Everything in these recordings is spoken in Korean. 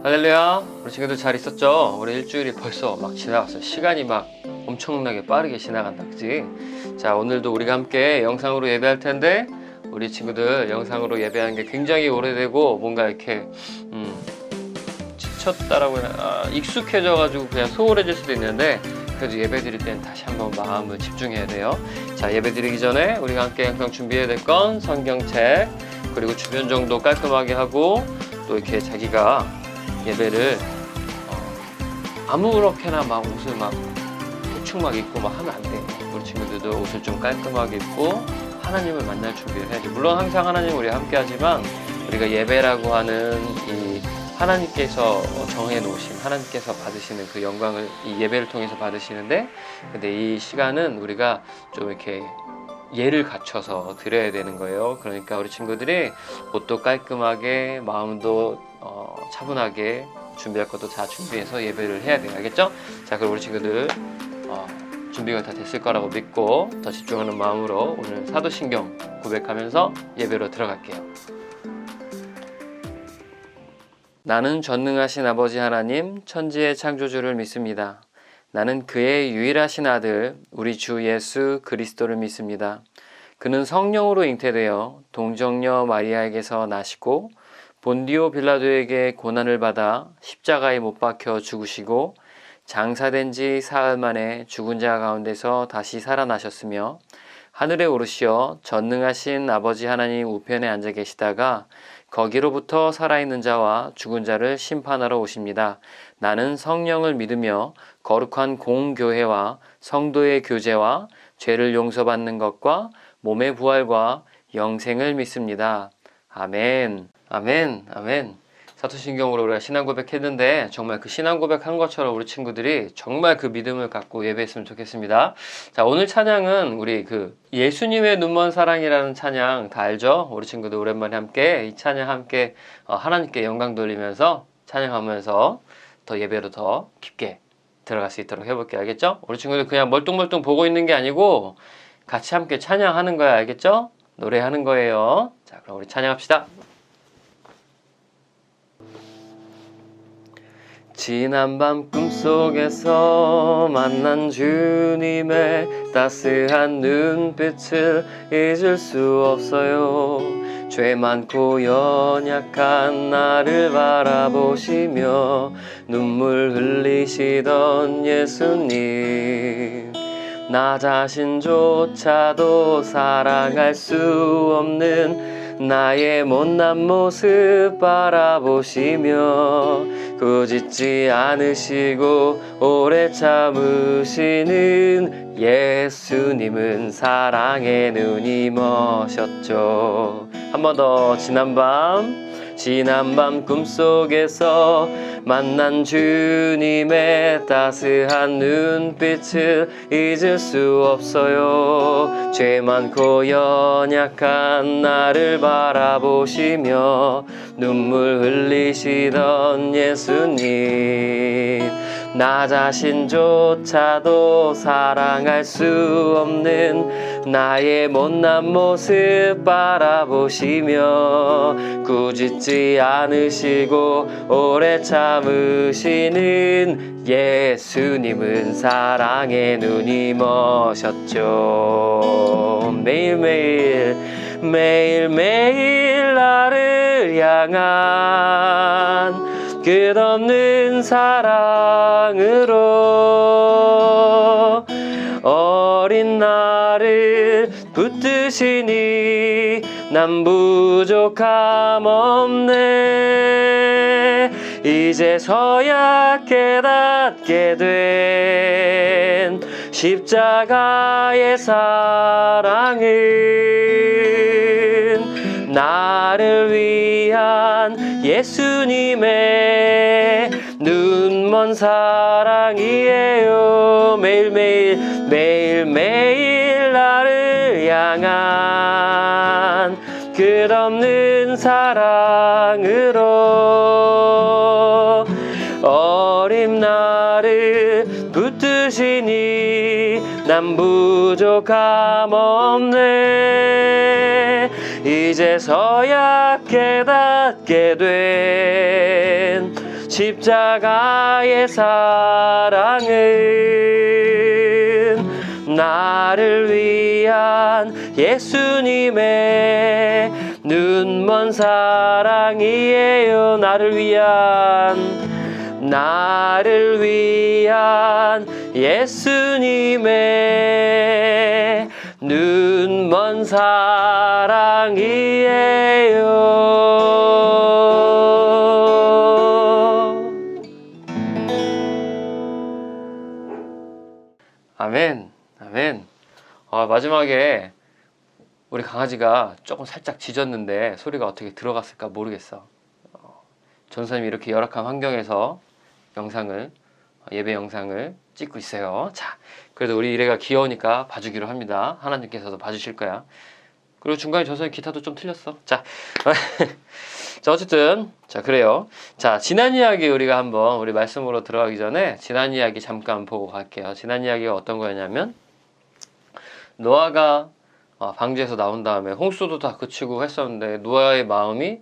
할렐루야. 우리 친구들 잘 있었죠? 우리 일주일이 벌써 막 지나갔어요. 시간이 막 엄청나게 빠르게 지나간다, 그치? 자, 오늘도 우리가 함께 영상으로 예배할 텐데 우리 친구들 영상으로 예배하는 게 굉장히 오래되고 뭔가 이렇게 지쳤다라고 해야 익숙해져가지고 그냥 소홀해질 수도 있는데, 그래도 예배 드릴 때는 다시 한번 마음을 집중해야 돼요. 자, 예배 드리기 전에 우리가 함께 항상 준비해야 될 건 성경책, 그리고 주변 정도 깔끔하게 하고, 또 이렇게 자기가 예배를 아무렇게나 막 옷을 막 대충 막 입고 막 하면 안 돼요. 우리 친구들도 옷을 좀 깔끔하게 입고 하나님을 만날 준비를 해야지. 물론 항상 하나님 우리와 함께 하지만 우리가 예배라고 하는 이 하나님께서 정해놓으신, 하나님께서 받으시는 그 영광을 이 예배를 통해서 받으시는데, 근데 이 시간은 우리가 좀 이렇게 예를 갖춰서 드려야 되는 거예요. 그러니까 우리 친구들이 옷도 깔끔하게, 마음도 차분하게, 준비할 것도 다 준비해서 예배를 해야 돼요. 알겠죠? 자, 그럼 우리 친구들 준비가 다 됐을 거라고 믿고 더 집중하는 마음으로 오늘 사도신경 고백하면서 예배로 들어갈게요. 나는 전능하신 아버지 하나님, 천지의 창조주를 믿습니다. 나는 그의 유일하신 아들, 우리 주 예수 그리스도를 믿습니다. 그는 성령으로 잉태되어 동정녀 마리아에게서 나시고 본디오 빌라도에게 고난을 받아 십자가에 못 박혀 죽으시고 장사된 지 사흘 만에 죽은 자 가운데서 다시 살아나셨으며 하늘에 오르시어 전능하신 아버지 하나님 우편에 앉아 계시다가 거기로부터 살아있는 자와 죽은 자를 심판하러 오십니다. 나는 성령을 믿으며 거룩한 공교회와 성도의 교제와 죄를 용서받는 것과 몸의 부활과 영생을 믿습니다. 아멘. 아멘. 아멘. 사도신경으로 우리가 신앙 고백했는데 정말 그 신앙 고백한 것처럼 우리 친구들이 정말 그 믿음을 갖고 예배했으면 좋겠습니다. 자, 오늘 찬양은 우리 그 예수님의 눈먼 사랑이라는 찬양 다 알죠? 우리 친구들 오랜만에 함께 이 찬양 함께 하나님께 영광 돌리면서 찬양하면서 더 예배로 더 깊게 들어갈 수 있도록 해볼게요. 알겠죠? 우리 친구들 그냥 멀뚱멀뚱 보고 있는 게 아니고 같이 함께 찬양하는 거야. 알겠죠? 노래하는 거예요. 자, 그럼 우리 찬양합시다. 지난 밤 꿈속에서 만난 주님의 따스한 눈빛을 잊을 수 없어요. 죄 많고 연약한 나를 바라보시며 눈물 흘리시던 예수님, 나 자신조차도 사랑할 수 없는 나의 못난 모습 바라보시며 꾸짖지 않으시고 오래 참으시는 예수님은 사랑의 눈이 머셨죠. 한 번 더. 지난 밤 꿈속에서 만난 주님의 따스한 눈빛을 잊을 수 없어요. 죄 많고 연약한 나를 바라보시며 눈물 흘리시던 예수님, 나 자신조차도 사랑할 수 없는 나의 못난 모습 바라보시며 꾸짖지 않으시고 오래 참으시는 예수님은 사랑의 눈이 머셨죠. 매일매일 나를 향한 끝없는 사랑으로 어린 나를 붙드시니 난 부족함 없네. 이제서야 깨닫게 된 십자가의 사랑은 나를 위한 예수님의 눈먼 사랑이에요. 매일매일 나를 향한 끝없는 사랑으로 어린 나를 붙드시니 난 부족함 없네. 이제서야 깨닫게 된 십자가의 사랑은 나를 위한 예수님의 눈먼 사랑이에요. 나를 위한 예수님의 눈먼 사랑이에요. 아멘, 아멘. 마지막에 우리 강아지가 조금 살짝 짖었는데 소리가 어떻게 들어갔을까 모르겠어. 전사님이 이렇게 열악한 환경에서 예배 영상을 찍고 있어요. 자, 그래도 우리 이래가 귀여우니까 봐주기로 합니다. 하나님께서도 봐주실 거야. 그리고 중간에 전사님 기타도 좀 틀렸어. 자, 자, 어쨌든 자, 그래요. 자, 지난 이야기 우리가 한번 우리 말씀으로 들어가기 전에 지난 이야기 잠깐 보고 갈게요. 지난 이야기가 어떤 거였냐면 노아가 방주에서 나온 다음에 홍수도 다 그치고 했었는데 노아의 마음이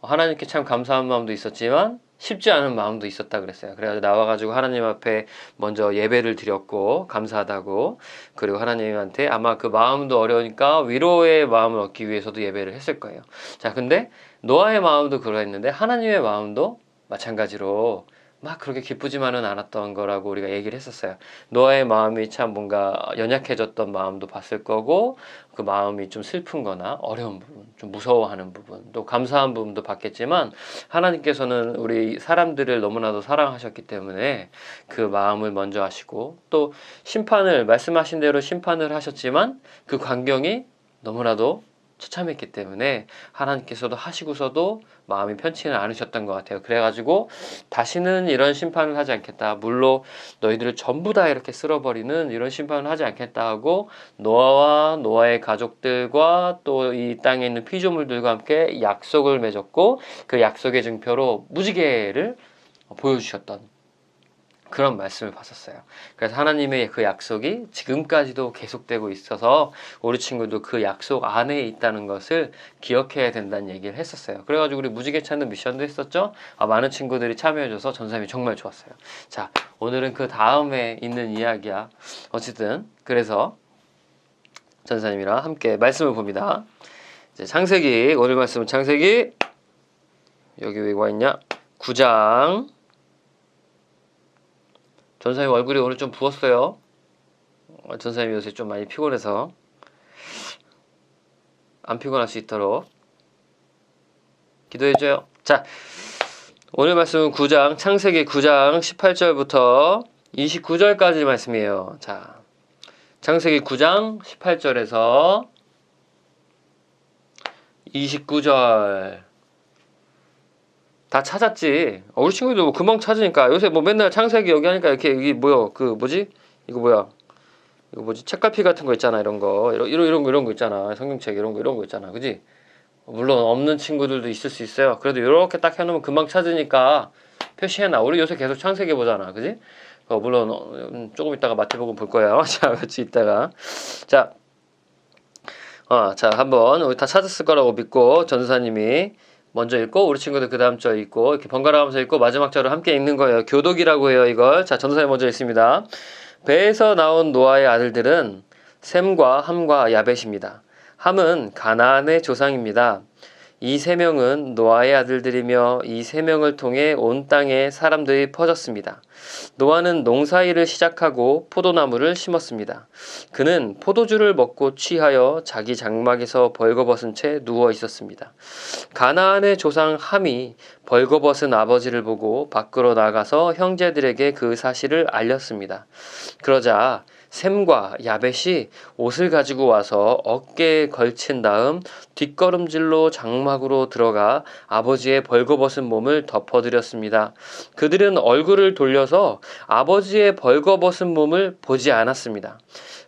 하나님께 참 감사한 마음도 있었지만 쉽지 않은 마음도 있었다 그랬어요. 그래가지고 나와가지고 하나님 앞에 먼저 예배를 드렸고 감사하다고, 그리고 하나님한테 아마 그 마음도 어려우니까 위로의 마음을 얻기 위해서도 예배를 했을 거예요. 자, 근데 노아의 마음도 그러했는데 하나님의 마음도 마찬가지로 막 그렇게 기쁘지만은 않았던 거라고 우리가 얘기를 했었어요. 노아의 마음이 참 뭔가 연약해졌던 마음도 봤을 거고, 그 마음이 좀 슬픈 거나 어려운 부분, 좀 무서워하는 부분, 또 감사한 부분도 봤겠지만 하나님께서는 우리 사람들을 너무나도 사랑하셨기 때문에 그 마음을 먼저 하시고, 또 말씀하신 대로 심판을 하셨지만 그 광경이 너무나도 처참했기 때문에 하나님께서도 하시고서도 마음이 편치는 않으셨던 것 같아요. 그래가지고 다시는 이런 심판을 하지 않겠다, 물로 너희들을 전부 다 이렇게 쓸어버리는 이런 심판을 하지 않겠다 하고 노아와 노아의 가족들과 또 이 땅에 있는 피조물들과 함께 약속을 맺었고, 그 약속의 증표로 무지개를 보여주셨던 그런 말씀을 봤었어요. 그래서 하나님의 그 약속이 지금까지도 계속되고 있어서 우리 친구도 그 약속 안에 있다는 것을 기억해야 된다는 얘기를 했었어요. 그래가지고 우리 무지개 찾는 미션도 했었죠. 많은 친구들이 참여해줘서 전사님이 정말 좋았어요. 자, 오늘은 그 다음에 있는 이야기야. 어쨌든 그래서 전사님이랑 함께 말씀을 봅니다. 이제 창세기, 오늘 말씀은 창세기 여기 왜 와 있냐? 9장. 전사님 얼굴이 오늘 좀 부었어요. 전사님이 요새 좀 많이 피곤해서 안 피곤할 수 있도록 기도해줘요. 자, 오늘 말씀은 9장, 창세기 9장 18절부터 29절까지 말씀이에요. 자, 창세기 9장 18절에서 29절 다 찾았지. 우리 친구들 뭐 금방 찾으니까 요새 뭐 맨날 창세기 여기 하니까 이렇게 이게 뭐야 그 뭐지 이거 뭐야 이거 뭐지 책갈피 같은 거 있잖아. 이런 거 이런 거 있잖아. 성경책 이런 거 있잖아. 그지? 물론 없는 친구들도 있을 수 있어요. 그래도 이렇게 딱 해놓으면 금방 찾으니까 표시해놔. 우리 요새 계속 창세기 보잖아. 그지? 물론 조금 있다가 마태복음 볼 거예요. 자, 같이 있다가 자 한번 우리 다 찾았을 거라고 믿고 전사님이 먼저 읽고 우리 친구들 그 다음 절 읽고 이렇게 번갈아가면서 읽고 마지막 절을 함께 읽는 거예요. 교독이라고 해요, 이걸. 자, 전사님 먼저 읽습니다. 배에서 나온 노아의 아들들은 셈과 함과 야벳입니다. 함은 가나안의 조상입니다. 이 세 명은 노아의 아들들이며 이 세 명을 통해 온 땅에 사람들이 퍼졌습니다. 노아는 농사일을 시작하고 포도나무를 심었습니다. 그는 포도주를 먹고 취하여 자기 장막에서 벌거벗은 채 누워 있었습니다. 가나안의 조상 함이 벌거벗은 아버지를 보고 밖으로 나가서 형제들에게 그 사실을 알렸습니다. 그러자 셈과 야벳이 옷을 가지고 와서 어깨에 걸친 다음 뒷걸음질로 장막으로 들어가 아버지의 벌거벗은 몸을 덮어드렸습니다. 그들은 얼굴을 돌려서 아버지의 벌거벗은 몸을 보지 않았습니다.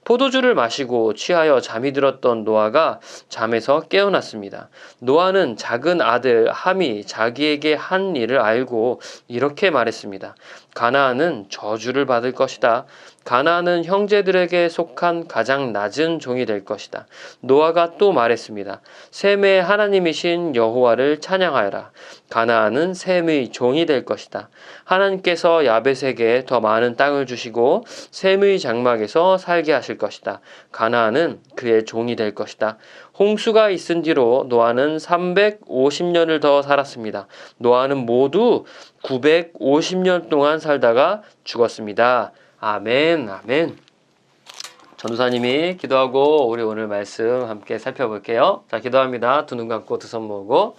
포도주를 마시고 취하여 잠이 들었던 노아가 잠에서 깨어났습니다. 노아는 작은 아들 함이 자기에게 한 일을 알고 이렇게 말했습니다. 가나안은 저주를 받을 것이다. 가나안은 형제들에게 속한 가장 낮은 종이 될 것이다. 노아가 또 말했습니다. 셈의 하나님이신 여호와를 찬양하여라. 가나안은 셈의 종이 될 것이다. 하나님께서 야벳에게 더 많은 땅을 주시고 셈의 장막에서 살게 하실 것이다. 가나안은 그의 종이 될 것이다. 홍수가 있은 뒤로 노아는 350년을 더 살았습니다. 노아는 모두 950년 동안 살다가 죽었습니다. 아멘, 아멘. 전도사님이 기도하고 우리 오늘 말씀 함께 살펴볼게요. 자, 기도합니다. 두 눈 감고 두 손 모으고.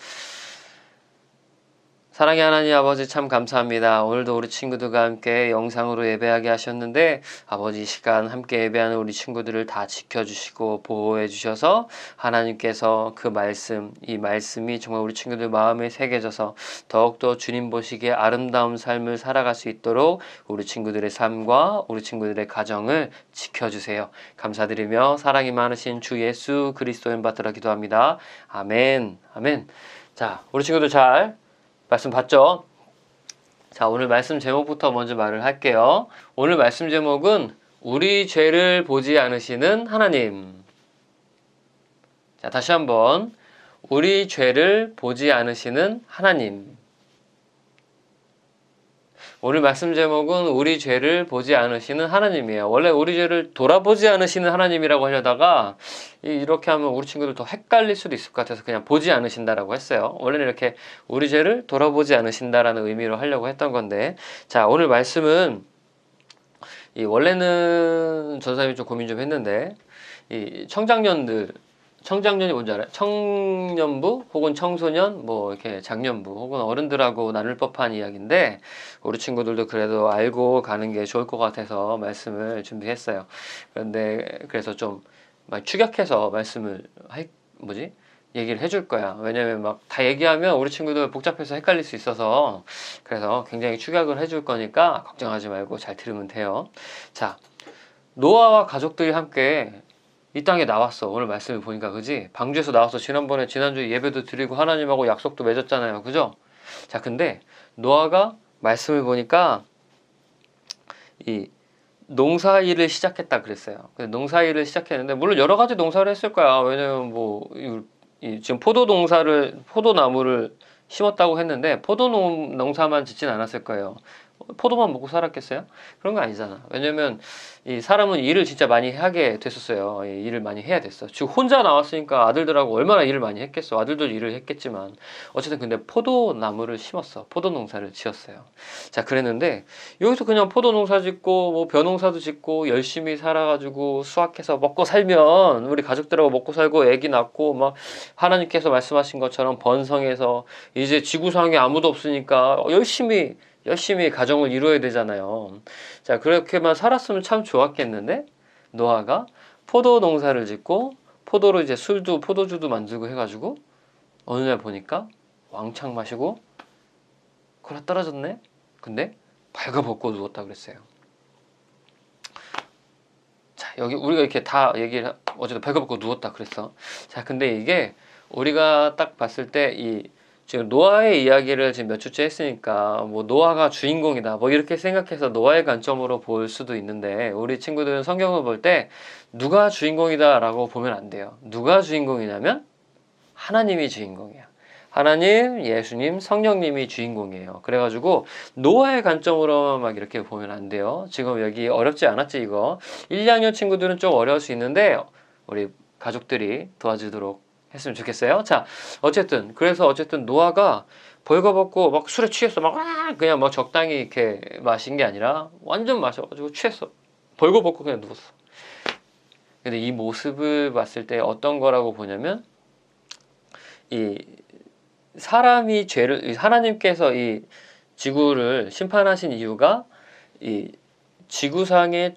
사랑의 하나님 아버지 참 감사합니다. 오늘도 우리 친구들과 함께 영상으로 예배하게 하셨는데 아버지 이 시간 함께 예배하는 우리 친구들을 다 지켜주시고 보호해 주셔서 하나님께서 그 말씀, 이 말씀이 정말 우리 친구들 마음에 새겨져서 더욱더 주님 보시기에 아름다운 삶을 살아갈 수 있도록 우리 친구들의 삶과 우리 친구들의 가정을 지켜주세요. 감사드리며 사랑이 많으신 주 예수 그리스도 이름 받들어 기도합니다. 아멘, 아멘. 자, 우리 친구들 잘 말씀 봤죠? 자, 오늘 말씀 제목부터 먼저 말을 할게요. 오늘 말씀 제목은 우리 죄를 보지 않으시는 하나님. 자, 다시 한번 우리 죄를 보지 않으시는 하나님. 오늘 말씀 제목은 우리 죄를 보지 않으시는 하나님이에요. 원래 우리 죄를 돌아보지 않으시는 하나님이라고 하려다가 이렇게 하면 우리 친구들 더 헷갈릴 수도 있을 것 같아서 그냥 보지 않으신다라고 했어요. 원래는 이렇게 우리 죄를 돌아보지 않으신다라는 의미로 하려고 했던 건데, 자, 오늘 말씀은 원래는 전사님이 좀 고민 좀 했는데 이 청장년이 뭔지 알아요? 청년부 혹은 청소년, 뭐 이렇게 장년부 혹은 어른들하고 나눌 법한 이야기인데 우리 친구들도 그래도 알고 가는 게 좋을 것 같아서 말씀을 준비했어요. 그래서 좀 막 축약해서 말씀을 얘기를 해줄 거야. 왜냐면 막 다 얘기하면 우리 친구들 복잡해서 헷갈릴 수 있어서 그래서 굉장히 축약을 해줄 거니까 걱정하지 말고 잘 들으면 돼요. 자, 노아와 가족들이 함께 이 땅에 나왔어. 오늘 말씀을 보니까 그지? 방주에서 나와서 지난주에 예배도 드리고 하나님하고 약속도 맺었잖아요. 그죠? 자, 근데 노아가 말씀을 보니까 이 농사일을 시작했다 그랬어요. 농사일을 시작했는데 물론 여러 가지 농사를 했을 거야. 왜냐면 지금 포도나무를 심었다고 했는데 농사만 짓진 않았을 거예요. 포도만 먹고 살았겠어요? 그런 거 아니잖아. 왜냐면 이 사람은 일을 진짜 많이 하게 됐었어요. 일을 많이 해야 됐어. 즉 혼자 나왔으니까 아들들하고 얼마나 일을 많이 했겠어. 아들도 일을 했겠지만 어쨌든 근데 포도나무를 심었어. 포도 농사를 지었어요. 자, 그랬는데 여기서 그냥 포도 농사 짓고 뭐 벼농사도 짓고 열심히 살아가지고 수확해서 먹고 살면 우리 가족들하고 먹고 살고 애기 낳고 막 하나님께서 말씀하신 것처럼 번성해서 이제 지구상에 아무도 없으니까 열심히 가정을 이루어야 되잖아요. 자, 그렇게만 살았으면 참 좋았겠는데 노아가 포도 농사를 짓고 포도로 이제 포도주도 만들고 해가지고 어느 날 보니까 왕창 마시고 골아 떨어졌네. 근데 발가벗고 누웠다 그랬어요. 자, 여기 우리가 이렇게 다 얘기를 어쨌든 발가벗고 누웠다 그랬어. 자, 근데 이게 우리가 딱 봤을 때 지금 노아의 이야기를 지금 몇 주째 했으니까 뭐 노아가 주인공이다 뭐 이렇게 생각해서 노아의 관점으로 볼 수도 있는데 우리 친구들은 성경을 볼 때 누가 주인공이다 라고 보면 안 돼요. 누가 주인공이냐면 하나님이 주인공이야. 하나님, 예수님, 성령님이 주인공이에요. 그래가지고 노아의 관점으로만 막 이렇게 보면 안 돼요. 지금 여기 어렵지 않았지 이거? 1, 2학년 친구들은 좀 어려울 수 있는데 우리 가족들이 도와주도록 했으면 좋겠어요. 자, 어쨌든 노아가 벌거벗고 막 술에 취했어. 그냥 막 적당히 이렇게 마신 게 아니라 완전 마셔가지고 취했어. 벌거벗고 그냥 누웠어. 근데 이 모습을 봤을 때 어떤 거라고 보냐면 하나님께서 이 지구를 심판하신 이유가 이 지구상에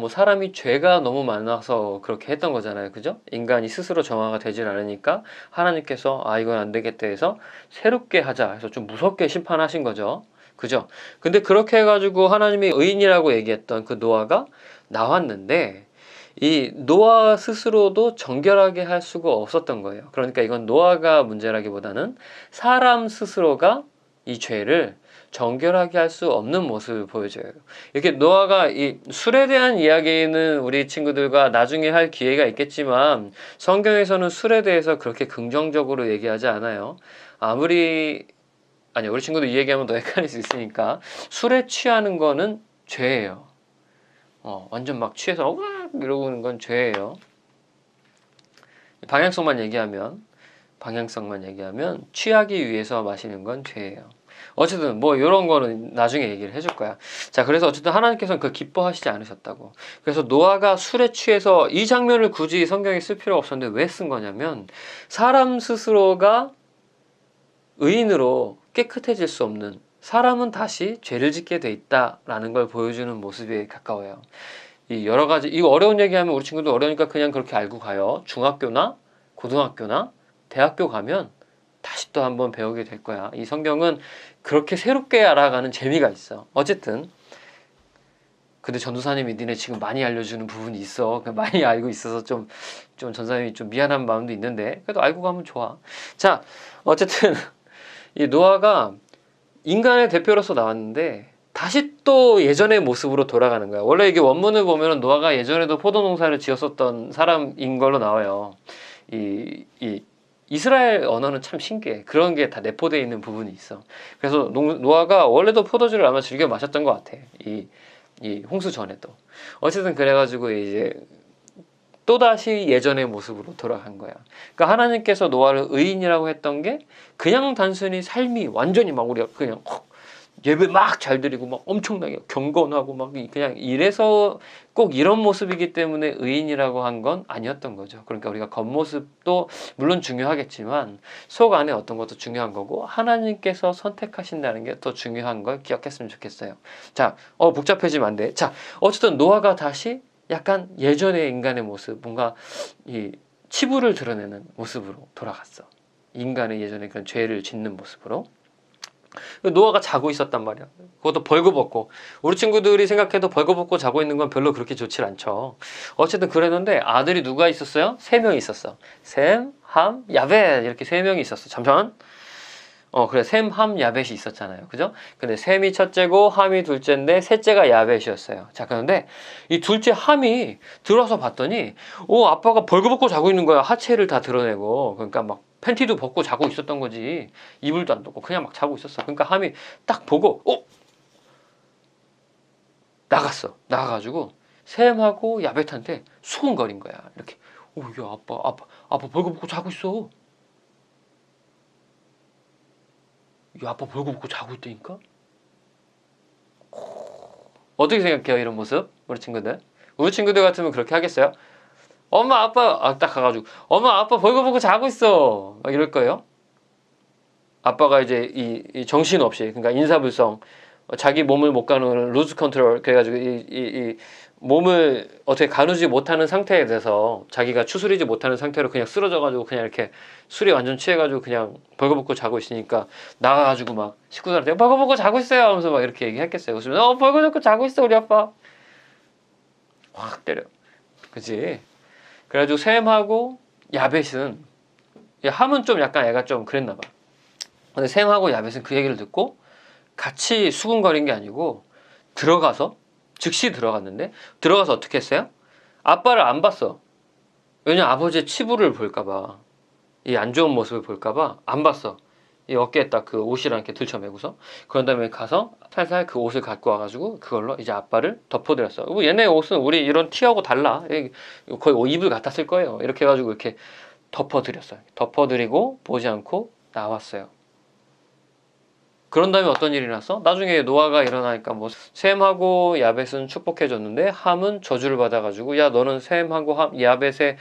사람이 죄가 너무 많아서 그렇게 했던 거잖아요. 그죠? 인간이 스스로 정화가 되질 않으니까 하나님께서 이건 안 되겠다 해서 새롭게 하자 해서 좀 무섭게 심판하신 거죠. 그죠? 근데 그렇게 해가지고 하나님이 의인이라고 얘기했던 그 노아가 나왔는데 이 노아 스스로도 정결하게 할 수가 없었던 거예요. 그러니까 이건 노아가 문제라기보다는 사람 스스로가 이 죄를 정결하게 할 수 없는 모습을 보여줘요. 이렇게 노아가 이 술에 대한 이야기는 우리 친구들과 나중에 할 기회가 있겠지만 성경에서는 술에 대해서 그렇게 긍정적으로 얘기하지 않아요. 우리 친구들 이 얘기하면 더 헷갈릴 수 있으니까 술에 취하는 거는 죄예요. 완전 막 취해서 이러고 건 죄예요. 방향성만 얘기하면 취하기 위해서 마시는 건 죄예요. 어쨌든 뭐 이런 거는 나중에 얘기를 해줄 거야. 자, 그래서 어쨌든 하나님께서는 그걸 기뻐하시지 않으셨다고. 그래서 노아가 술에 취해서 이 장면을 굳이 성경에 쓸 필요가 없었는데 왜 쓴 거냐면 사람 스스로가 의인으로 깨끗해질 수 없는 사람은 다시 죄를 짓게 돼 있다라는 걸 보여주는 모습에 가까워요. 이 여러 가지 이거 어려운 얘기하면 우리 친구들 어려우니까 그냥 그렇게 알고 가요. 중학교나 고등학교나 대학교 가면 다시 또 한번 배우게 될 거야. 이 성경은 그렇게 새롭게 알아가는 재미가 있어. 어쨌든 근데 전도사님이 니네 지금 많이 알려주는 부분이 있어. 많이 알고 있어서 좀 전도사님이 좀 미안한 마음도 있는데 그래도 알고 가면 좋아. 자, 어쨌든 이 노아가 인간의 대표로서 나왔는데 다시 또 예전의 모습으로 돌아가는 거야. 원래 이게 원문을 보면 노아가 예전에도 포도농사를 지었었던 사람인 걸로 나와요. 이스라엘 언어는 참 신기해. 그런 게 다 내포되어 있는 부분이 있어. 그래서 노아가 원래도 포도주를 아마 즐겨 마셨던 것 같아. 이 홍수 전에도. 어쨌든 그래가지고 이제 또다시 예전의 모습으로 돌아간 거야. 그러니까 하나님께서 노아를 의인이라고 했던 게 그냥 단순히 삶이 완전히 막 우리가 그냥 예배 막 잘 드리고 막 엄청나게 경건하고 막 그냥 이래서 꼭 이런 모습이기 때문에 의인이라고 한 건 아니었던 거죠. 그러니까 우리가 겉모습도 물론 중요하겠지만 속 안에 어떤 것도 중요한 거고 하나님께서 선택하신다는 게 더 중요한 걸 기억했으면 좋겠어요. 자, 복잡해지면 안 돼. 자, 어쨌든 노아가 다시 약간 예전의 인간의 모습, 뭔가 이 치부를 드러내는 모습으로 돌아갔어. 인간의 예전의 그런 죄를 짓는 모습으로. 노아가 자고 있었단 말이야. 그것도 벌거벗고. 우리 친구들이 생각해도 벌거벗고 자고 있는 건 별로 그렇게 좋지 않죠. 어쨌든 그랬는데 아들이 누가 있었어요? 3명이 있었어. 셈, 함, 야벳 이렇게 3명이 있었어. 잠시만. 그래 셈, 함, 야벳이 있었잖아요. 그죠? 근데 셈이 첫째고 함이 둘째인데 셋째가 야벳이었어요. 자, 그런데 이 둘째 함이 들어와서 봤더니 아빠가 벌거벗고 자고 있는 거야. 하체를 다 드러내고. 그러니까 막 팬티도 벗고 자고 있었던 거지. 이불도 안 덮고 그냥 막 자고 있었어. 그러니까 함이 딱 보고 나갔어. 나가가지고 셈하고 야벳한테 수군거린 거야. 이렇게 야 아빠 벌거벗고 자고 있어. 야 아빠 벌거벗고 자고 있다니까. 어떻게 생각해요 이런 모습? 우리 친구들 같으면 그렇게 하겠어요? 엄마 아빠 딱 가가지고 엄마 아빠 벌거벗고 자고 있어 막 이럴 거예요. 아빠가 이제 이 정신없이 그러니까 인사불성 자기 몸을 못 가누는 루즈 컨트롤 그래가지고 이 몸을 어떻게 가누지 못하는 상태에 대해서 자기가 추스리지 못하는 상태로 그냥 쓰러져가지고 그냥 이렇게 술이 완전 취해가지고 그냥 벌거벗고 자고 있으니까 나가가지고 막 식구들한테 벌거벗고 자고 있어요 하면서 막 이렇게 얘기했겠어요. 그러면 벌거벗고 자고 있어 우리 아빠 확 때려. 그치? 그래가지고 셈하고 야벳은 함은 좀 약간 애가 좀 그랬나 봐. 근데 셈하고 야벳은 그 얘기를 듣고 같이 수군거린 게 아니고 들어가서 즉시 들어갔는데 들어가서 어떻게 했어요? 아빠를 안 봤어. 왜냐 아버지의 치부를 볼까봐 이 안 좋은 모습을 볼까봐 안 봤어. 이 어깨에 딱 그 옷이랑 이렇게 들쳐매고서 그런 다음에 가서 살살 그 옷을 갖고 와가지고 그걸로 이제 아빠를 덮어드렸어. 얘네 옷은 우리 이런 티하고 달라. 거의 이불 같았을 거예요. 이렇게 해가지고 이렇게 덮어드렸어요. 덮어드리고 보지 않고 나왔어요. 그런 다음에 어떤 일이 났어? 나중에 노아가 일어나니까 뭐 셈하고 야벳은 축복해줬는데 함은 저주를 받아가지고 야 너는 셈하고 야벳의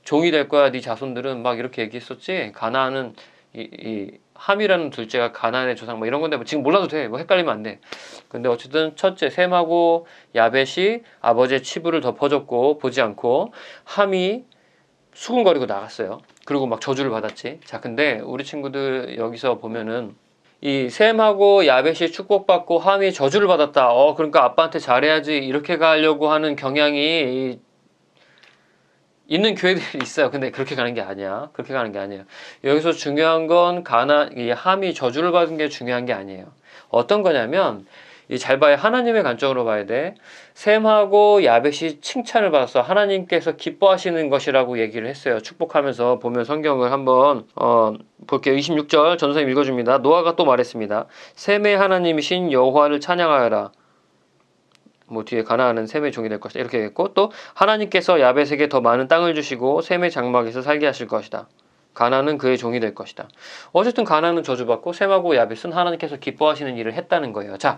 종이 될 거야 네 자손들은 막 이렇게 얘기했었지. 가나안은 이 함이라는 둘째가 가나안의 조상 뭐 이런 건데 뭐 지금 몰라도 돼. 뭐 헷갈리면 안 돼. 근데 어쨌든 첫째 셈하고 야벳이 아버지의 치부를 덮어줬고 보지 않고 함이 수군거리고 나갔어요. 그리고 막 저주를 받았지. 자, 근데 우리 친구들 여기서 보면은 이 셈하고 야벳이 축복받고 함이 저주를 받았다. 그러니까 아빠한테 잘해야지 이렇게 가려고 하는 경향이 있는 교회들이 있어요. 근데 그렇게 가는 게 아니야. 그렇게 가는 게 아니에요. 여기서 중요한 건 이 함이 저주를 받은 게 중요한 게 아니에요. 어떤 거냐면 잘 봐야 하나님의 관점으로 봐야 돼. 셈하고 야벳이 칭찬을 받았어. 하나님께서 기뻐하시는 것이라고 얘기를 했어요. 축복하면서 보면 성경을 한번 볼게요. 26절 전도사님 읽어줍니다. 노아가 또 말했습니다. 셈의 하나님이신 여호와를 찬양하여라. 뭐 뒤에 가나안은 셈의 종이 될 것이다. 이렇게 했고 또 하나님께서 야벳에게 더 많은 땅을 주시고 셈의 장막에서 살게 하실 것이다. 가나안은 그의 종이 될 것이다. 어쨌든 가나안은 저주받고 셈하고 야벳은 하나님께서 기뻐하시는 일을 했다는 거예요. 자,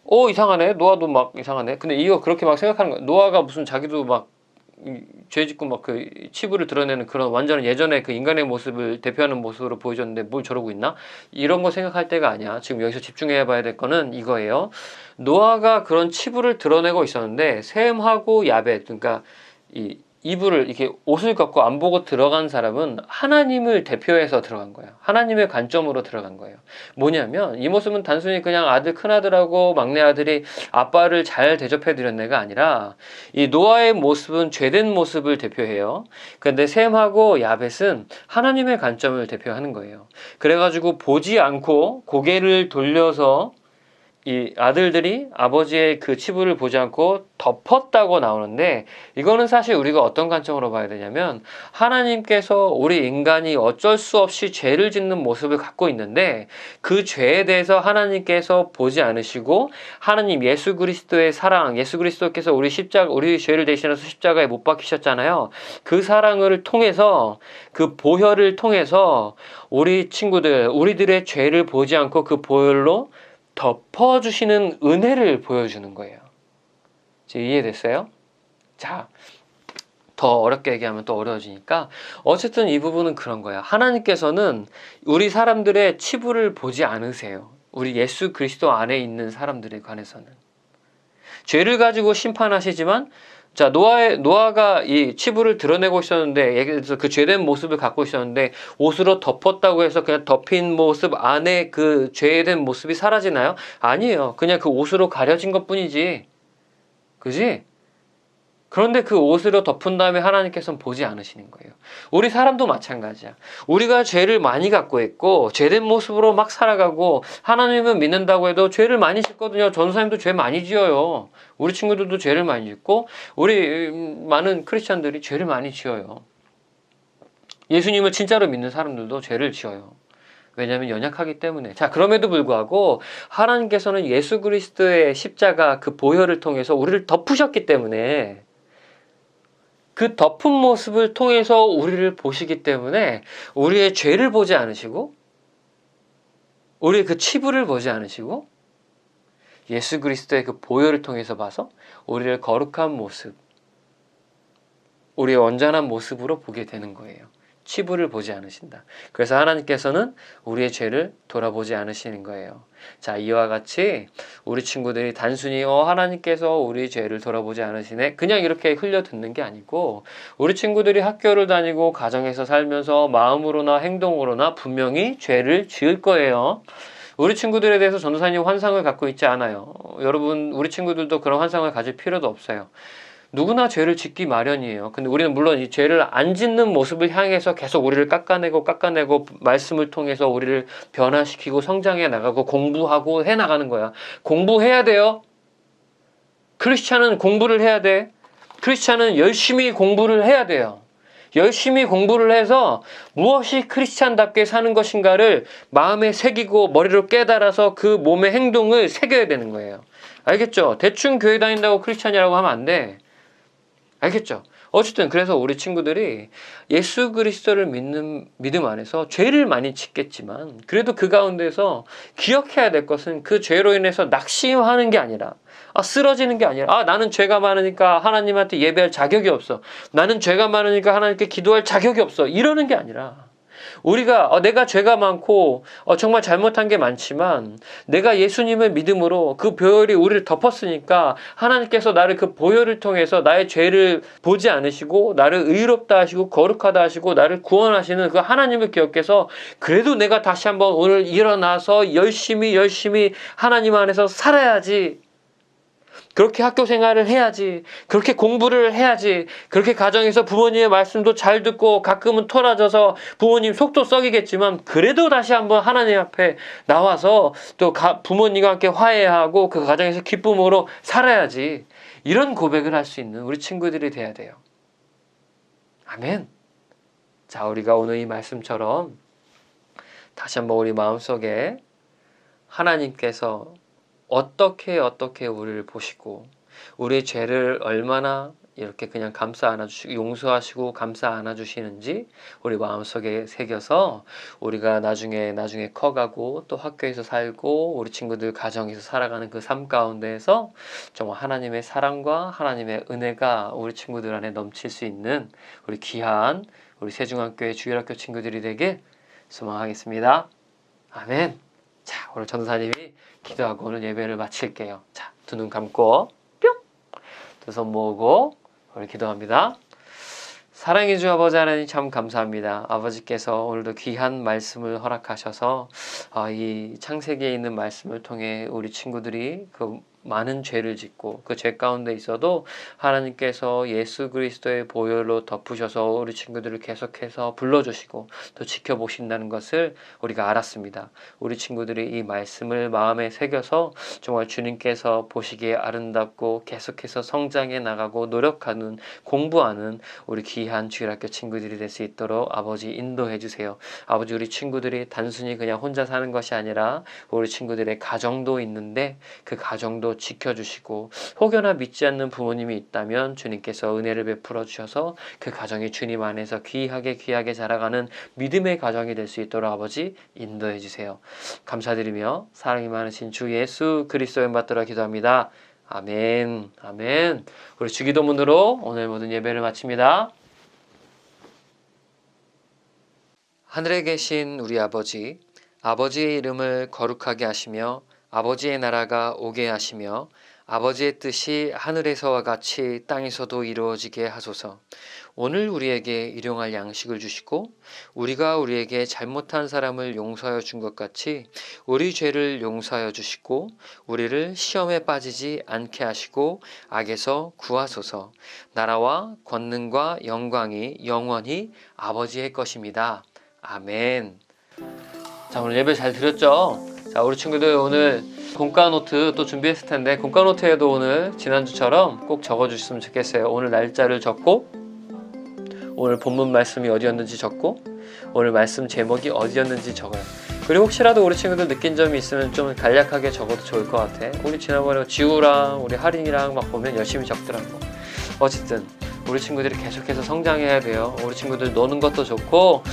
이상하네. 노아도 막 이상하네. 근데 이거 그렇게 막 생각하는 거야. 노아가 무슨 자기도 막 죄 짓고 막 그 치부를 드러내는 그런 완전 예전에 그 인간의 모습을 대표하는 모습으로 보여줬는데 뭘 저러고 있나? 이런 거 생각할 때가 아니야. 지금 여기서 집중해 봐야 될 거는 이거예요. 노아가 그런 치부를 드러내고 있었는데 셈하고 야벳, 그러니까 이불을 이렇게 옷을 걷고 안 보고 들어간 사람은 하나님을 대표해서 들어간 거예요. 하나님의 관점으로 들어간 거예요. 뭐냐면 이 모습은 단순히 그냥 아들, 큰아들하고 막내 아들이 아빠를 잘 대접해 드렸네가 아니라 이 노아의 모습은 죄된 모습을 대표해요. 그런데 셈하고 야벳은 하나님의 관점을 대표하는 거예요. 그래가지고 보지 않고 고개를 돌려서 이 아들들이 아버지의 그 치부를 보지 않고 덮었다고 나오는데 이거는 사실 우리가 어떤 관점으로 봐야 되냐면 하나님께서 우리 인간이 어쩔 수 없이 죄를 짓는 모습을 갖고 있는데 그 죄에 대해서 하나님께서 보지 않으시고 하나님 예수 그리스도의 사랑, 예수 그리스도께서 우리 죄를 대신해서 십자가에 못 박히셨잖아요. 그 사랑을 통해서 그 보혈을 통해서 우리 친구들, 우리들의 죄를 보지 않고 그 보혈로 덮어주시는 은혜를 보여주는 거예요. 이해됐어요? 자, 더 어렵게 얘기하면 또 어려워지니까 어쨌든 이 부분은 그런 거야. 하나님께서는 우리 사람들의 치부를 보지 않으세요. 우리 예수 그리스도 안에 있는 사람들에 관해서는. 죄를 가지고 심판하시지만 자, 노아가 이 치부를 드러내고 있었는데, 예를 들어서 그 죄된 모습을 갖고 있었는데, 옷으로 덮었다고 해서 그냥 덮인 모습 안에 그 죄된 모습이 사라지나요? 아니에요. 그냥 그 옷으로 가려진 것 뿐이지. 그지? 그런데 그 옷으로 덮은 다음에 하나님께서는 보지 않으시는 거예요. 우리 사람도 마찬가지야. 우리가 죄를 많이 갖고 있고 죄된 모습으로 막 살아가고 하나님을 믿는다고 해도 죄를 많이 짓거든요. 전도사님도 죄 많이 지어요. 우리 친구들도 죄를 많이 짓고 우리 많은 크리스찬들이 죄를 많이 지어요. 예수님을 진짜로 믿는 사람들도 죄를 지어요. 왜냐하면 연약하기 때문에. 자, 그럼에도 불구하고 하나님께서는 예수 그리스도의 십자가 그 보혈을 통해서 우리를 덮으셨기 때문에 그 덮은 모습을 통해서 우리를 보시기 때문에 우리의 죄를 보지 않으시고 우리의 그 치부를 보지 않으시고 예수 그리스도의 그 보혈을 통해서 봐서 우리를 거룩한 모습, 우리의 온전한 모습으로 보게 되는 거예요. 치부를 보지 않으신다. 그래서 하나님께서는 우리의 죄를 돌아보지 않으시는 거예요. 자, 이와 같이 우리 친구들이 단순히 하나님께서 우리 죄를 돌아보지 않으시네 그냥 이렇게 흘려 듣는 게 아니고 우리 친구들이 학교를 다니고 가정에서 살면서 마음으로나 행동으로나 분명히 죄를 지을 거예요. 우리 친구들에 대해서 전도사님 환상을 갖고 있지 않아요. 여러분, 우리 친구들도 그런 환상을 가질 필요도 없어요. 누구나 죄를 짓기 마련이에요. 근데 우리는 물론 이 죄를 안 짓는 모습을 향해서 계속 우리를 깎아내고 말씀을 통해서 우리를 변화시키고 성장해 나가고 공부하고 해 나가는 거야. 공부해야 돼요. 크리스찬은 공부를 해야 돼. 크리스찬은 열심히 공부를 해야 돼요. 열심히 공부를 해서 무엇이 크리스찬답게 사는 것인가를 마음에 새기고 머리로 깨달아서 그 몸의 행동을 새겨야 되는 거예요. 알겠죠? 대충 교회 다닌다고 크리스찬이라고 하면 안 돼. 알겠죠? 어쨌든 그래서 우리 친구들이 예수 그리스도를 믿는 믿음 안에서 죄를 많이 짓겠지만 그래도 그 가운데서 기억해야 될 것은 그 죄로 인해서 낙심하는 게 아니라 쓰러지는 게 아니라 나는 죄가 많으니까 하나님한테 예배할 자격이 없어. 나는 죄가 많으니까 하나님께 기도할 자격이 없어. 이러는 게 아니라 우리가 내가 죄가 많고 정말 잘못한 게 많지만 내가 예수님을 믿음으로 그 보혈이 우리를 덮었으니까 하나님께서 나를 그 보혈을 통해서 나의 죄를 보지 않으시고 나를 의롭다 하시고 거룩하다 하시고 나를 구원하시는 그 하나님을 기억해서 그래도 내가 다시 한번 오늘 일어나서 열심히 하나님 안에서 살아야지. 그렇게 학교 생활을 해야지, 그렇게 공부를 해야지, 그렇게 가정에서 부모님의 말씀도 잘 듣고 가끔은 토라져서 부모님 속도 썩이겠지만 그래도 다시 한번 하나님 앞에 나와서 또 부모님과 함께 화해하고 그 가정에서 기쁨으로 살아야지, 이런 고백을 할 수 있는 우리 친구들이 돼야 돼요. 아멘. 자, 우리가 오늘 이 말씀처럼 다시 한번 우리 마음속에 하나님께서 어떻게 우리를 보시고 우리의 죄를 얼마나 이렇게 그냥 감싸 안아주시고 용서하시고 감싸 안아주시는지 우리 마음속에 새겨서 우리가 나중에 커가고 또 학교에서 살고 우리 친구들 가정에서 살아가는 그 삶 가운데에서 정말 하나님의 사랑과 하나님의 은혜가 우리 친구들 안에 넘칠 수 있는 우리 귀한 우리 세중학교의 주일학교 친구들이 되길 소망하겠습니다. 아멘. 자, 오늘 전도사님이 기도하고 오늘 예배를 마칠게요. 자, 두 눈 감고 뿅! 두 손 모으고 우리 기도합니다. 사랑해 주 아버지 하나님 참 감사합니다. 아버지께서 오늘도 귀한 말씀을 허락하셔서 이 창세기에 있는 말씀을 통해 우리 친구들이 그 많은 죄를 짓고 그 죄 가운데 있어도 하나님께서 예수 그리스도의 보혈로 덮으셔서 우리 친구들을 계속해서 불러주시고 또 지켜보신다는 것을 우리가 알았습니다. 우리 친구들이 이 말씀을 마음에 새겨서 정말 주님께서 보시기에 아름답고 계속해서 성장해 나가고 노력하는 공부하는 우리 귀한 주일학교 친구들이 될 수 있도록 아버지 인도해 주세요. 아버지, 우리 친구들이 단순히 그냥 혼자 사는 것이 아니라 우리 친구들의 가정도 있는데 그 가정도 지켜주시고 혹여나 믿지 않는 부모님이 있다면 주님께서 은혜를 베풀어 주셔서 그 가정이 주님 안에서 귀하게 자라가는 믿음의 가정이 될 수 있도록 아버지 인도해 주세요. 감사드리며 사랑이 많으신 주 예수 그리스도의 받들어 기도합니다. 아멘. 아멘. 우리 주기도문으로 오늘 모든 예배를 마칩니다. 하늘에 계신 우리 아버지, 아버지의 이름을 거룩하게 하시며 아버지의 나라가 오게 하시며 아버지의 뜻이 하늘에서와 같이 땅에서도 이루어지게 하소서. 오늘 우리에게 일용할 양식을 주시고 우리가 우리에게 잘못한 사람을 용서하여 준 것 같이 우리 죄를 용서하여 주시고 우리를 시험에 빠지지 않게 하시고 악에서 구하소서. 나라와 권능과 영광이 영원히 아버지의 것입니다. 아멘. 자, 오늘 예배 잘 드렸죠? 자, 우리 친구들 오늘 공과 노트 또 준비했을 텐데 공과 노트에도 오늘 지난주처럼 꼭 적어주셨으면 좋겠어요. 오늘 날짜를 적고 오늘 본문 말씀이 어디였는지 적고 오늘 말씀 제목이 어디였는지 적어요. 그리고 혹시라도 우리 친구들 느낀 점이 있으면 좀 간략하게 적어도 좋을 것 같아. 우리 지난번에 지우랑 우리 하린이랑 막 보면 열심히 적더라고. 어쨌든 우리 친구들이 계속해서 성장해야 돼요. 우리 친구들 노는 것도 좋고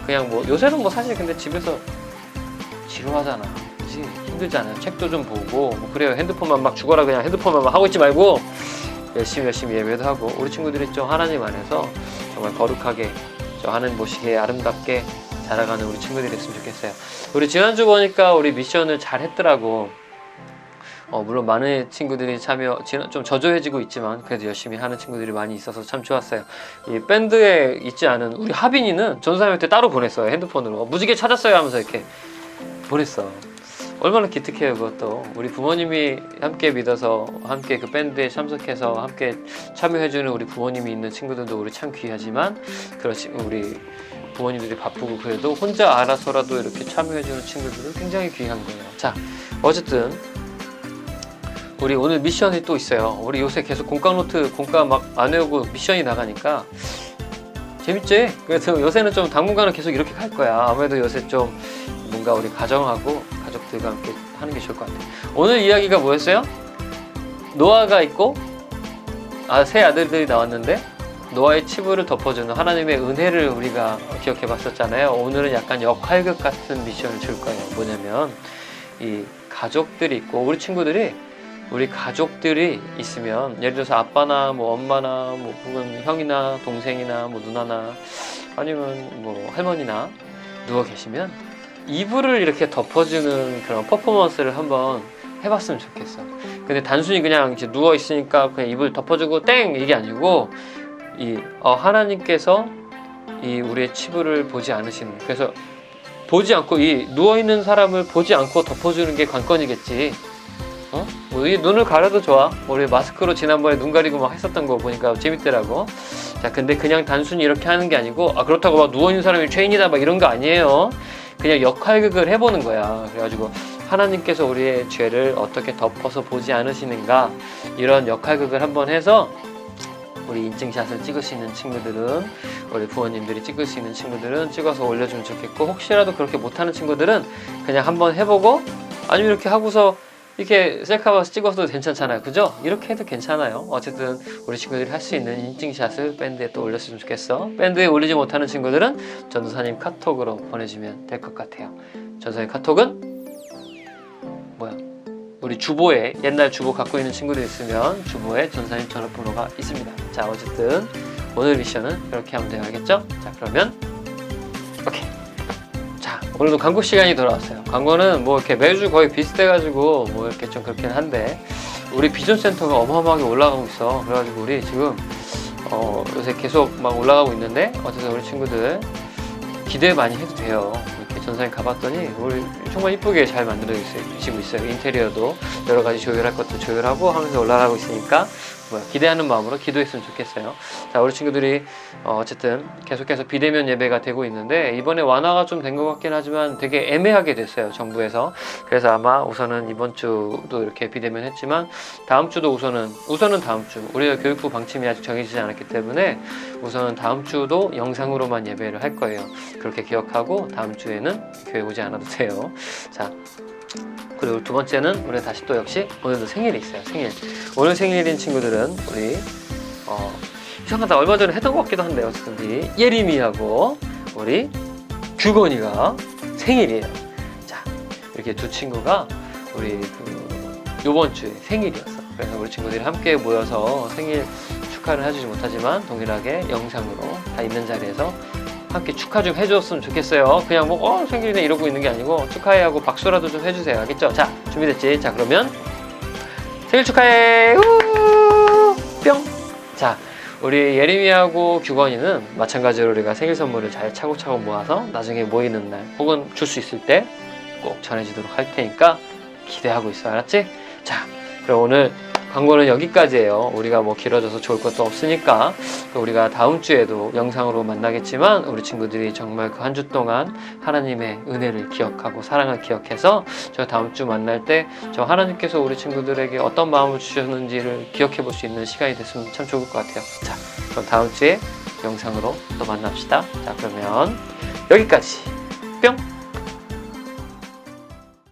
그냥 요새는 사실 근데 집에서 지루하잖아. 그치? 힘들잖아요. 책도 좀 보고 그래요. 핸드폰만 막 죽어라 그냥 핸드폰만 막 하고 있지 말고 열심히 예배도 하고 우리 친구들이 좀 하나님 안에서 정말 거룩하게 하나님 보시기에 아름답게 자라가는 우리 친구들이 됐으면 좋겠어요. 우리 지난주 보니까 우리 미션을 잘 했더라고. 물론 많은 친구들이 좀 저조해지고 있지만 그래도 열심히 하는 친구들이 많이 있어서 참 좋았어요. 이 밴드에 있지 않은 우리 하빈이는 전사님한테 따로 보냈어요. 핸드폰으로 무지개 찾았어요 하면서 이렇게 보냈어. 얼마나 기특해요. 그것도 우리 부모님이 함께 믿어서 함께 그 밴드에 참석해서 함께 참여해주는 우리 부모님이 있는 친구들도 우리 참 귀하지만 그렇지 우리 부모님들이 바쁘고 그래도 혼자 알아서라도 이렇게 참여해주는 친구들은 굉장히 귀한 거예요. 자, 어쨌든 우리 오늘 미션이 또 있어요. 우리 요새 계속 공과 막 안 외우고 미션이 나가니까 재밌지? 그래서 요새는 좀 당분간은 계속 이렇게 갈 거야. 아무래도 요새 좀 뭔가 우리 가정하고 가족들과 함께 하는 게 좋을 것 같아요. 오늘 이야기가 뭐였어요? 노아가 있고 세 아들들이 나왔는데 노아의 치부를 덮어주는 하나님의 은혜를 우리가 기억해 봤었잖아요. 오늘은 약간 역할극 같은 미션을 줄 거예요. 뭐냐면 이 가족들이 있고 우리 가족들이 있으면 예를 들어서 아빠나 엄마나 혹은 형이나 동생이나 누나나 아니면 할머니나 누워 계시면 이불을 이렇게 덮어주는 그런 퍼포먼스를 한번 해봤으면 좋겠어. 근데 단순히 그냥 이제 누워 있으니까 그냥 이불 덮어주고 땡 이게 아니고 하나님께서 이 우리의 치부를 보지 않으시는, 그래서 보지 않고 이 누워 있는 사람을 보지 않고 덮어주는 게 관건이겠지. 뭐 이 눈을 가려도 좋아. 우리 마스크로 지난번에 눈 가리고 막 했었던 거 보니까 재밌더라고. 자, 근데 그냥 단순히 이렇게 하는 게 아니고, 그렇다고 막 누워있는 사람이 죄인이다 막 이런 거 아니에요. 그냥 역할극을 해보는 거야. 그래가지고 하나님께서 우리의 죄를 어떻게 덮어서 보지 않으시는가, 이런 역할극을 한번 해서 우리 인증샷을 찍을 수 있는 친구들은, 우리 부모님들이 찍을 수 있는 친구들은 찍어서 올려주면 좋겠고, 혹시라도 그렇게 못하는 친구들은 그냥 한번 해보고, 아니면 이렇게 하고서 이렇게 셀카봐서 찍어도 괜찮잖아요. 그죠? 이렇게 해도 괜찮아요. 어쨌든 우리 친구들이 할 수 있는 인증샷을 밴드에 또 올렸으면 좋겠어. 밴드에 올리지 못하는 친구들은 전도사님 카톡으로 보내주면 될 것 같아요. 전도사님 카톡은 뭐야? 우리 주보에, 옛날 주보 갖고 있는 친구들 있으면 주보에 전도사님 전화번호가 있습니다. 자, 어쨌든 오늘 미션은 이렇게 하면 돼요. 알겠죠? 자, 그러면 오케이. 자, 오늘도 광고 시간이 돌아왔어요. 광고는 뭐 이렇게 매주 거의 비슷해가지고 뭐 이렇게 좀 그렇긴 한데, 우리 비전센터가 어마어마하게 올라가고 있어. 그래가지고 우리 지금 요새 계속 막 올라가고 있는데, 어쨌든 우리 친구들 기대 많이 해도 돼요. 이렇게 전사님 가봤더니 우리 정말 이쁘게 잘 만들어지고 있어요. 인테리어도 여러 가지 조율할 것도 조율하고 하면서 올라가고 있으니까 기대하는 마음으로 기도했으면 좋겠어요. 자, 우리 친구들이 어쨌든 계속해서 비대면 예배가 되고 있는데, 이번에 완화가 좀 된 것 같긴 하지만 되게 애매하게 됐어요, 정부에서. 그래서 아마 우선은 이번 주도 이렇게 비대면 했지만, 다음 주도 우선은 다음 주, 우리가 교육부 방침이 아직 정해지지 않았기 때문에 우선은 다음 주도 영상으로만 예배를 할 거예요. 그렇게 기억하고 다음 주에는 교회 오지 않아도 돼요. 자, 그리고 두 번째는 우리 다시 또 역시 오늘도 생일이 있어요. 생일. 오늘 생일인 친구들은 우리 이상하다, 얼마 전에 했던 것 같기도 한데, 어쨌든 우리 예림이하고 우리 규건이가 생일이에요. 자, 이렇게 두 친구가 우리 요번 주에 생일이었어. 그래서 우리 친구들이 함께 모여서 생일 축하를 해주지 못하지만 동일하게 영상으로 다 있는 자리에서 함께 축하 좀 해줬으면 좋겠어요. 그냥 뭐 생일이네 이러고 있는 게 아니고 축하해 하고 박수라도 좀 해주세요. 알겠죠? 자, 준비됐지? 자, 그러면 생일 축하해! 우! 뿅! 자, 우리 예림이하고 규건이는 마찬가지로 우리가 생일 선물을 잘 차곡차곡 모아서 나중에 모이는 날 혹은 줄 수 있을 때 꼭 전해지도록 할 테니까 기대하고 있어. 알았지? 자, 그럼 오늘 광고는 여기까지예요. 우리가 뭐 길어져서 좋을 것도 없으니까 우리가 다음 주에도 영상으로 만나겠지만, 우리 친구들이 정말 그 한 주 동안 하나님의 은혜를 기억하고 사랑을 기억해서 저 다음 주 만날 때 저 하나님께서 우리 친구들에게 어떤 마음을 주셨는지를 기억해 볼 수 있는 시간이 됐으면 참 좋을 것 같아요. 자, 그럼 다음 주에 영상으로 또 만납시다. 자, 그러면 여기까지. 뿅!